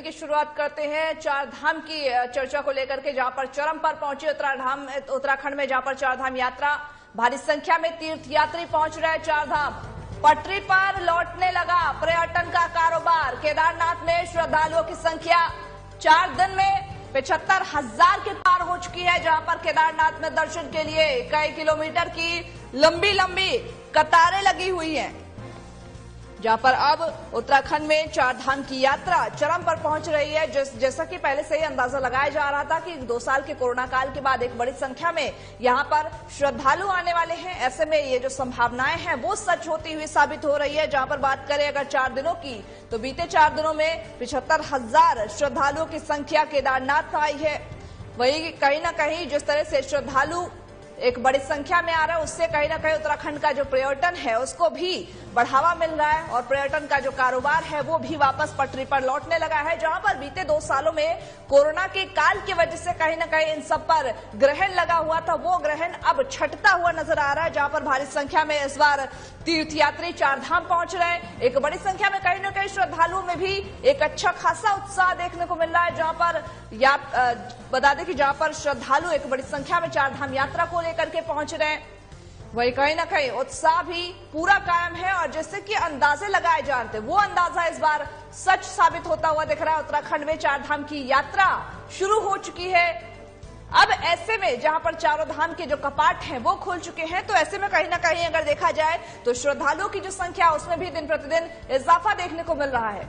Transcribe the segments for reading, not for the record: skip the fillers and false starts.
की शुरुआत करते हैं चार धाम की चर्चा को लेकर के, जहां पर चरम पर पहुंची उत्तराखंड में, जहां पर चार धाम यात्रा, भारी संख्या में तीर्थयात्री पहुंच रहे हैं चार धाम। पटरी पर लौटने लगा पर्यटन का कारोबार। केदारनाथ में श्रद्धालुओं की संख्या 4 दिन में 75,000 के पार हो चुकी है, जहां पर केदारनाथ में दर्शन के लिए कई किलोमीटर की लंबी लंबी कतारें लगी हुई हैं, जहां पर अब उत्तराखंड में चार धाम की यात्रा चरम पर पहुंच रही है। जैसा कि पहले से ही अंदाजा लगाया जा रहा था कि 2 साल के कोरोना काल के बाद एक बड़ी संख्या में यहां पर श्रद्धालु आने वाले हैं। ऐसे में ये जो संभावनाएं हैं वो सच होती हुई साबित हो रही है। जहां पर बात करें अगर 4 दिनों की, तो बीते 4 दिनों में 75,000 श्रद्धालुओं की संख्या केदारनाथ आई है। वही कहीं ना कहीं जिस तरह से श्रद्धालु एक बड़ी संख्या में आ रहा है, उससे कहीं ना कहीं उत्तराखंड का जो पर्यटन है उसको भी बढ़ावा मिल रहा है और पर्यटन का जो कारोबार है वो भी वापस पटरी पर लौटने लगा है। जहां पर बीते 2 सालों में कोरोना के काल की वजह से कहीं ना कहीं इन सब पर ग्रहण लगा हुआ था, वो ग्रहण अब छटता हुआ नजर आ रहा है। जहां पर भारी संख्या में इस बार तीर्थयात्री चार धाम पहुंच रहे हैं। एक बड़ी संख्या में कहीं ना कहीं श्रद्धालुओं में भी एक अच्छा खासा उत्साह देखने को मिल रहा है। जहां पर बता दें कि जहां पर श्रद्धालु एक बड़ी संख्या में चार धाम यात्रा को लेकर के पहुंच रहे हैं, वही कहीं ना कहीं उत्साह भी पूरा कायम है। और जैसे कि अंदाजे लगाए जा रहे थे, वो अंदाजा इस बार सच साबित होता हुआ दिख रहा है। उत्तराखंड में चार धाम की यात्रा शुरू हो चुकी है। अब ऐसे में जहां पर चारों धाम के जो कपाट हैं वो खुल चुके हैं, तो ऐसे में कहीं ना कहीं अगर देखा जाए तो श्रद्धालुओं की जो संख्या उसमें भी दिन प्रतिदिन इजाफा देखने को मिल रहा है।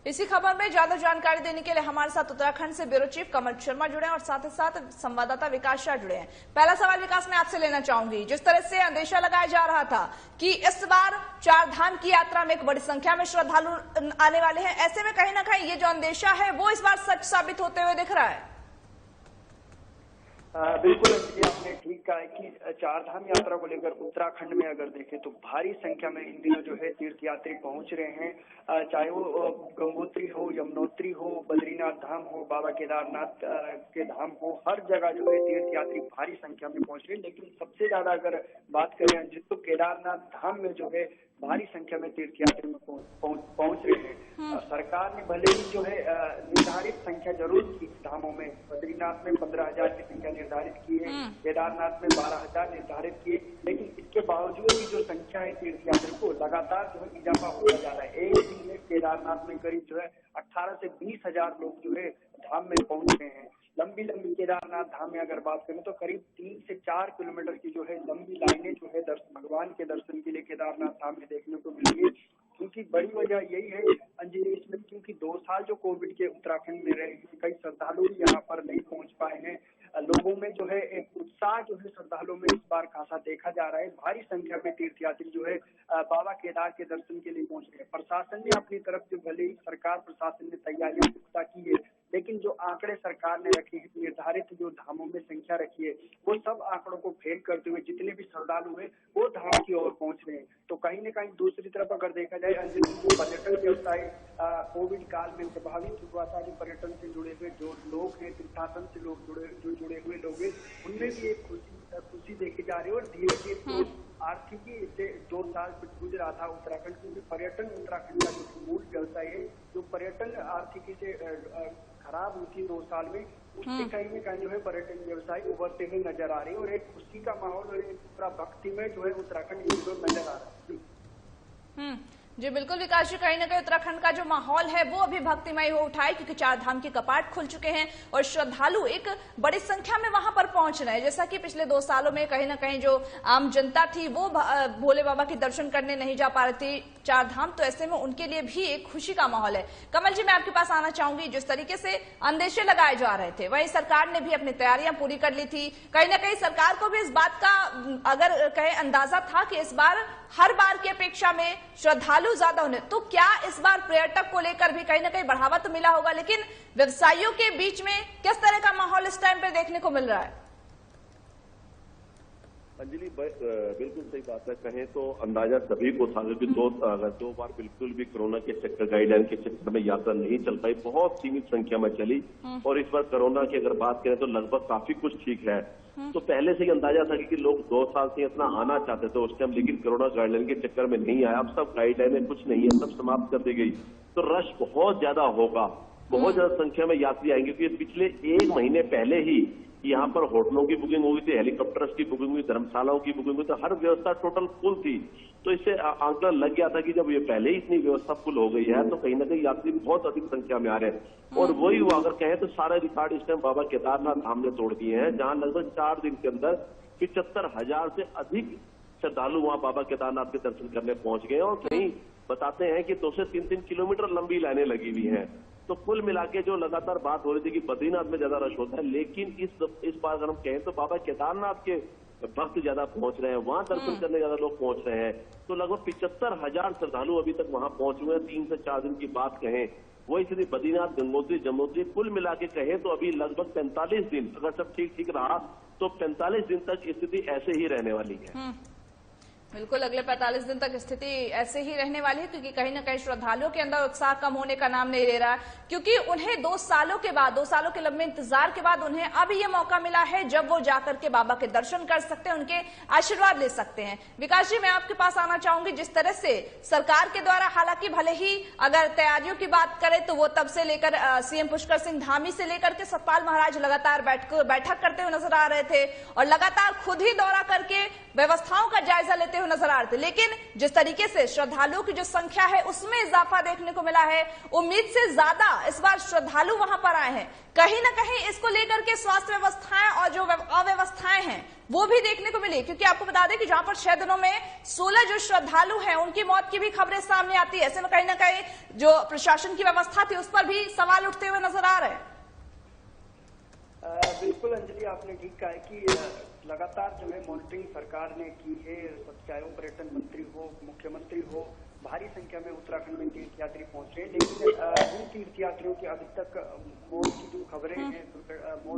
इसी खबर में ज्यादा जानकारी देने के लिए हमारे साथ उत्तराखंड से ब्यूरो चीफ कमल शर्मा जुड़े हैं और साथ ही साथ संवाददाता विकास शाह जुड़े हैं। पहला सवाल विकास मैं आपसे लेना चाहूंगी, जिस तरह से अंदेशा लगाया जा रहा था कि इस बार चार धाम की यात्रा में एक बड़ी संख्या में श्रद्धालु आने वाले हैं, ऐसे में कहीं ना कहीं ये जो अंदेशा है वो इस बार सच साबित होते हुए दिख रहा है। बिल्कुल आपने ठीक कहा है कि चार धाम यात्रा को लेकर उत्तराखंड में अगर देखें तो भारी संख्या में इन दिनों जो है तीर्थयात्री पहुंच रहे हैं। चाहे वो गंगोत्री हो, यमुनोत्री हो, बद्रीनाथ धाम हो, बाबा केदारनाथ के धाम हो, हर जगह जो है तीर्थयात्री भारी संख्या में पहुंच रहे हैं। लेकिन सबसे ज्यादा अगर बात करें तो केदारनाथ धाम में जो है भारी संख्या में तीर्थयात्री में पहुंच रहे हैं। सरकार ने भले ही जो है निर्धारित संख्या जरूर की धामों में, बद्रीनाथ में 15,000 की संख्या निर्धारित की है, केदारनाथ में 12,000 निर्धारित किए, लेकिन इसके बावजूद भी जो संख्या है तीर्थयात्री को लगातार जो है इजाफा होता जा रहा है। एक दिन में केदारनाथ में करीब जो है 18 से 20,000 लोग जो है धाम में पहुंच रहे हैं। लंबी लंबी केदारनाथ धाम में अगर बात करें तो करीब 3 से 4 किलोमीटर की जो है लंबी लाइनें जो है भगवान के दर्शन के लिए केदारनाथ धाम में देखने को मिलेगी। क्योंकि बड़ी वजह यही है अंजलि इसमें, क्योंकि 2 साल जो कोविड के उत्तराखंड में रहे, कई श्रद्धालु यहाँ पर नहीं पहुंच पाए हैं। लोगों में जो है एक उत्साह जो है श्रद्धालुओं में इस बार खासा देखा जा रहा है। भारी संख्या में तीर्थयात्री जो है बाबा केदार के दर्शन के लिए पहुंच रहे हैं। प्रशासन ने अपनी तरफ से, भले ही सरकार प्रशासन ने तैयारियां पुख्ता की है, लेकिन जो आंकड़े सरकार ने रखे हैं, निर्धारित जो धामों में संख्या रखी है, वो सब आंकड़ों को फेल करते हुए जितने भी श्रद्धालु हैं वो धाम की ओर पहुंच रहे हैं। तो कहीं न कहीं दूसरी तरफ अगर देखा जाए अंजलि, जो पर्यटन व्यवसाय कोविड काल में प्रभावित हुआ था, जो पर्यटन से जुड़े हुए जो लोग हैं, तीर्थाटन से लोग जुड़े हुए लोग हैं, उनमें भी एक खुशी देखी जा रही है। और धीरे धीरे आर्थिकी से 2 साल गुज रहा था उत्तराखंड, क्योंकि पर्यटन उत्तराखंड का जो मूल व्यवसाय है, जो पर्यटन आर्थिकी से खराब हुई थी 2 साल में, उससे कहीं न कहीं जो है पर्यटन व्यवसाय उभरते हुए नजर आ रही है। और एक खुशी का माहौल और एक पूरा भक्ति में जो है उत्तराखंड नजर आ रहा है। जी बिल्कुल विकास जी, कहीं ना कहीं उत्तराखंड का जो माहौल है वो अभी भक्तिमय हो उठा है, क्योंकि चार धाम के कपाट खुल चुके हैं और श्रद्धालु एक बड़ी संख्या में वहां पर पहुंच रहे हैं। जैसा कि पिछले 2 सालों में कहीं ना कहीं जो आम जनता थी वो भोले बाबा के दर्शन करने नहीं जा पा रही थी चार धाम, तो ऐसे में उनके लिए भी एक खुशी का माहौल है। कमल जी, मैं आपके पास आना चाहूंगी। जिस तरीके से अंदेशे लगाए जा रहे थे, वहीं सरकार ने भी अपनी तैयारियां पूरी कर ली थी। कहीं ना कहीं सरकार को भी इस बात का अगर कहे अंदाजा था कि इस बार हर बार की अपेक्षा में श्रद्धालु ज्यादा होने, तो क्या इस बार पर्यटक को लेकर भी कहीं ना कहीं बढ़ावा तो मिला होगा, लेकिन व्यवसायियों के बीच में किस तरह का माहौल इस टाइम पे देखने को मिल रहा है? अंजलि, बिल्कुल सही बात है। कहें तो अंदाजा सभी को था, क्योंकि 2 बार बिल्कुल भी कोरोना के चक्कर, गाइडलाइन के चक्कर में यात्रा नहीं चल पाई, बहुत सीमित संख्या में चली। और इस बार कोरोना की अगर बात करें तो लगभग काफी कुछ ठीक है। तो पहले से ही अंदाजा था कि लोग 2 साल से इतना आना चाहते थे उस टाइम, लेकिन कोरोना गाइडलाइन के चक्कर में नहीं आया। अब सब गाइडलाइनें कुछ नहीं है, सब समाप्त कर दी गई, तो रश बहुत ज्यादा होगा, बहुत ज्यादा संख्या में यात्री आएंगे। क्योंकि पिछले 1 महीने पहले ही यहाँ पर होटलों की बुकिंग हो गई थी, हेलीकॉप्टर्स की बुकिंग हुई, धर्मशालाओं की बुकिंग हुई, तो हर व्यवस्था टोटल फुल थी। तो इससे आंकड़ा लग गया था कि जब ये पहले ही इतनी व्यवस्था फुल हो गई है तो कहीं ना कहीं यात्री बहुत अधिक संख्या में आ रहे हैं। और वही हुआ, अगर कहें तो सारे रिकॉर्ड इस टाइम बाबा केदारनाथ धाम ने तोड़ दिए हैं, जहां लगभग 4 दिन के अंदर 75,000 से अधिक श्रद्धालु वहां बाबा केदारनाथ के दर्शन करने पहुंच गए। और कहीं बताते हैं कि 2 से 3 किलोमीटर लंबी लाइनें लगी हुई हैं। तो कुल मिला के जो लगातार बात हो रही थी कि बद्रीनाथ में ज्यादा रश होता है, लेकिन इस बार अगर हम कहें तो बाबा केदारनाथ के भक्त ज्यादा पहुंच रहे हैं, वहां दर्शन करने ज्यादा लोग पहुंच रहे हैं। तो लगभग 75,000 श्रद्धालु अभी तक वहां पहुंच हुए हैं। 3 से 4 दिन की बात कहें, वही स्थिति बद्रीनाथ, गंगोत्री, जमुनोत्री कुल मिला के कहें तो अभी लगभग 45 दिन, अगर सब ठीक रहा तो 45 दिन तक स्थिति ऐसे ही रहने वाली है। बिल्कुल, अगले 45 दिन तक स्थिति ऐसे ही रहने वाली है, क्योंकि कहीं ना कहीं श्रद्धालुओं के अंदर उत्साह कम होने का नाम नहीं ले रहा है, क्योंकि उन्हें 2 सालों के लंबे इंतजार के बाद उन्हें अब ये मौका मिला है जब वो जाकर के बाबा के दर्शन कर सकते हैं, उनके आशीर्वाद ले सकते हैं। विकास जी, मैं आपके पास आना चाहूंगी। जिस तरह से सरकार के द्वारा, हालांकि भले ही अगर तैयारियों की बात करें तो वो तब से लेकर सीएम पुष्कर सिंह धामी से लेकर के सतपाल महाराज लगातार बैठक करते हुए नजर आ रहे थे और लगातार खुद ही दौरा करके व्यवस्थाओं का जायजा लेते हुए नजर आ रहे थे, लेकिन जिस तरीके से श्रद्धालुओं की जो संख्या है उसमें इजाफा देखने को मिला है, उम्मीद से ज्यादा इस बार श्रद्धालु वहां पर आए हैं। कहीं ना कहीं इसको लेकर के स्वास्थ्य व्यवस्थाएं और जो अव्यवस्थाएं हैं वो भी देखने को मिली, क्योंकि आपको बता दें कि जहां पर 6 दिनों में 16 जो श्रद्धालु हैं उनकी मौत की भी खबरें सामने आती है। ऐसे में कहीं ना कहीं जो प्रशासन की व्यवस्था थी उस पर भी सवाल उठते हुए नजर आ रहे हैं। बिल्कुल अंजलि, आपने ठीक कहा है कि लगातार जो है मॉनिटरिंग सरकार ने की है। चाहे वो पर्यटन मंत्री हो, मुख्यमंत्री हो, भारी संख्या में उत्तराखंड में तीर्थयात्री पहुंच रहे हैं, लेकिन इन तीर्थयात्रियों की अभी तक मौत की जो खबरें हैं वो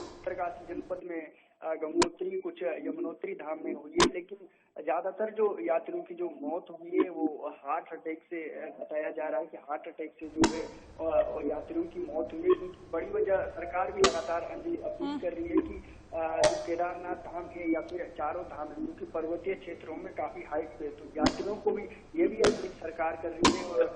उत्तरकाशी जनपद में गंगोत्री, कुछ यमुनोत्री धाम में हुई है, लेकिन ज्यादातर जो यात्रियों की जो मौत हुई है वो हार्ट अटैक से बताया जा रहा है कि हार्ट अटैक से जो है यात्रियों की मौत हुई है। बड़ी वजह सरकार भी लगातार अपील कर रही है कि जो केदारनाथ धाम है या फिर चारों धाम है जो कि पर्वतीय क्षेत्रों में काफी हाइट पे, तो यात्रियों को भी ये भी अपील सरकार कर रही है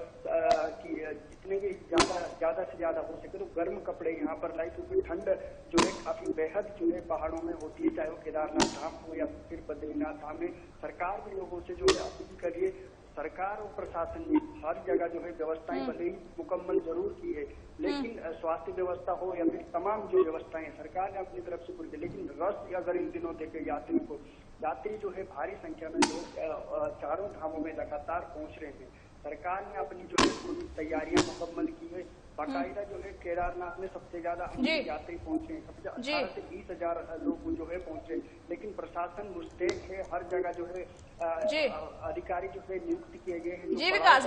कि जितने भी ज्यादा से ज्यादा हो सके तो गर्म कपड़े यहाँ पर लाए, क्योंकि ठंड जो है काफी बेहद जो है पहाड़ों में होती है, चाहे वो केदारनाथ धाम हो या फिर बद्रीनाथ धाम में। सरकार भी लोगों से जो है अपील कर रही है। सरकार और प्रशासन ने हर जगह जो है व्यवस्थाएं भले ही मुकम्मल जरूर की है, लेकिन स्वास्थ्य व्यवस्था हो या फिर तमाम जो व्यवस्थाएं सरकार ने अपनी तरफ से पूरी की, लेकिन रस अगर इन दिनों देखे यात्री जो है भारी संख्या में लोग चारों धामों में लगातार पहुंच रहे हैं। सरकार ने अपनी जो है पूरी तैयारियां मुकम्मल की है। बाकायदा जो है केदारनाथ में सबसे ज्यादा यात्री पहुंचे हैं, सबसे 18 से 20,000 लोग जो है पहुंचे, लेकिन प्रशासन मुस्तैद है। हर जगह जो है अधिकारी जो है नियुक्त किए गए हैं। जी विकास,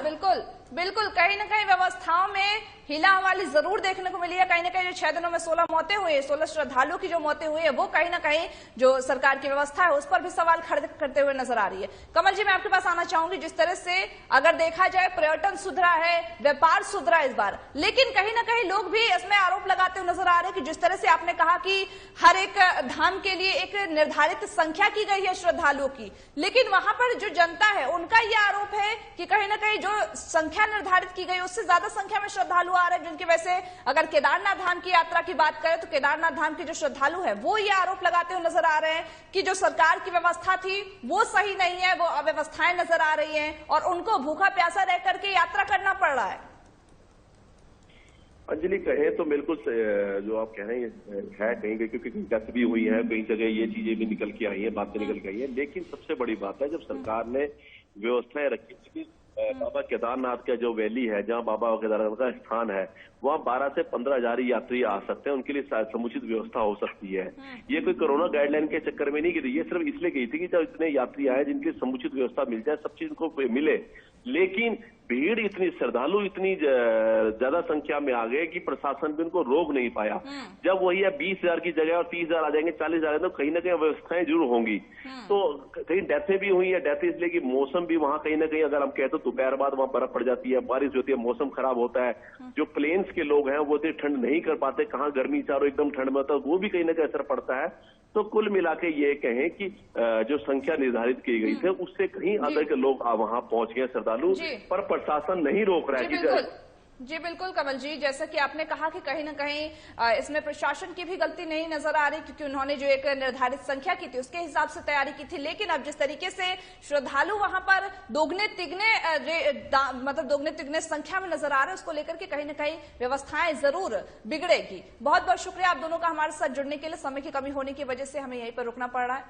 बिल्कुल कहीं ना कहीं व्यवस्थाओं में हिला हवाली जरूर देखने को मिली है। कहीं ना कहीं जो 6 दिनों में 16 मौतें हुई है, 16 श्रद्धालुओं की जो मौतें हुई है, वो कहीं ना कहीं जो सरकार की व्यवस्था है उस पर भी सवाल खड़े करते हुए नजर आ रही है। कमल जी, मैं आपके पास आना चाहूंगी। जिस तरह से अगर देखा जाए पर्यटन सुधरा है, व्यापार सुधरा इस बार, लेकिन कहीं ना कहीं लोग भी इसमें आरोप लगाते हुए नजर आ रहे हैं कि जिस तरह से आपने कहा कि हर एक धाम के लिए एक निर्धारित संख्या की गई है श्रद्धालुओं की, लेकिन वहां पर जो जनता है उनका यह आरोप है कि कहीं ना कहीं जो संख्या निर्धारित की गई उससे ज्यादा संख्या में श्रद्धालु आ रहे हैं, जिनकी वजह से अगर केदारनाथ धाम की यात्रा की बात करें तो केदारनाथ धाम के जो श्रद्धालु है वो ये आरोप लगाते हुए नजर आ रहे हैं कि जो सरकार की व्यवस्था थी वो सही नहीं है, वो अव्यवस्थाएं नजर आ रही है और उनको भूखा प्यासा रह करके यात्रा करना पड़ रहा है। अंजलि, कहें तो बिल्कुल जो आप कह रहे हैं है कहीं क्योंकि डेथ भी हुई है, कई जगह ये चीजें भी निकल के आई है, बातें निकल के आई है, लेकिन सबसे बड़ी बात है जब सरकार ने व्यवस्थाएं रखी थी बाबा केदारनाथ का जो वैली है जहां बाबा केदारनाथ का स्थान है वहां 12 से 15,000 यात्री आ सकते हैं, उनके लिए समुचित व्यवस्था हो सकती है। ये कोई कोरोना गाइडलाइन के चक्कर में नहीं की थी, ये सिर्फ इसलिए गई थी कि जब इतने यात्री आए जिनकी समुचित व्यवस्था मिल जाए, सब चीज को मिले। लेकिन भीड़ इतनी, श्रद्धालु इतनी ज्यादा संख्या में आ गए कि प्रशासन भी उनको रोक नहीं पाया। जब वही है 20,000 की जगह और 30,000 आ जाएंगे, 40,000 तो कहीं ना कहीं व्यवस्थाएं जरूर होंगी। तो कहीं डेथें भी हुई है, डेथ इसलिए कि मौसम भी वहां कहीं ना कहीं, अगर हम कहते तो दोपहर बाद वहां बर्फ पड़ जाती है, बारिश होती है, मौसम खराब होता है। जो प्लेन्स के लोग हैं वो इतनी ठंड नहीं कर पाते, कहाँ गर्मी चारों एकदम ठंड में होता है, वो भी कहीं ना कहीं असर पड़ता है। तो कुल मिला के ये कहें कि जो संख्या निर्धारित की गई थी उससे कहीं अधिक लोग वहां पहुंच गए श्रद्धालु, पर प्रशासन नहीं रोक रहा है। जी बिल्कुल कमल जी, जैसा कि आपने कहा कि कहीं ना कहीं इसमें प्रशासन की भी गलती नहीं नजर आ रही, क्योंकि उन्होंने जो एक निर्धारित संख्या की थी उसके हिसाब से तैयारी की थी। लेकिन अब जिस तरीके से श्रद्धालु वहां पर दोगुने तिगने संख्या में नजर आ रहे हैं, उसको लेकर के कहीं ना कहीं व्यवस्थाएं जरूर बिगड़ेगी। बहुत बहुत शुक्रिया आप दोनों का हमारे साथ जुड़ने के लिए। समय की कमी होने की वजह से हमें यहीं पर रुकना पड़ रहा है।